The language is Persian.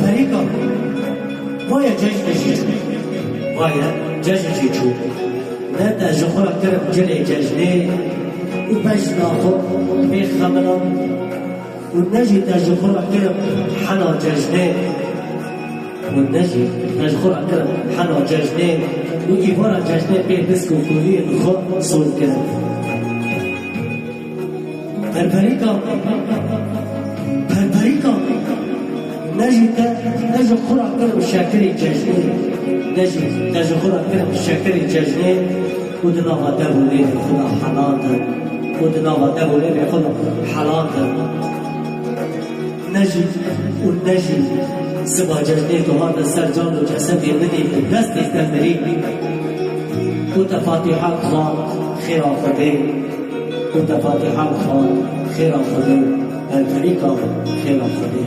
پریکا مایا جشنشی مایا جشنشی چو نه تجخورا کرم جلی جشنه و پش ناخو بیخ خمران و نجی تجخورا کرم حنا جشنه والنجي تجخور أكرم حنا جاجنين وإيفارا جاجنين بيه بسكو كلين خور صول كرم بربريكا نجي تجخور أكرم شاكري جاجنين نجي تجخور أكرم شاكري جاجنين ودناغا دابولين خدا حلاتا ودناغا دابولين خدا حلاتا نجي والنجي سبا ججنيت وهذا السرجان وجسدي بدي دست استمري وتفاتيحات خان خيرا خدي وتفاتيحات خان خيرا خدي الفريقة خيرا خدي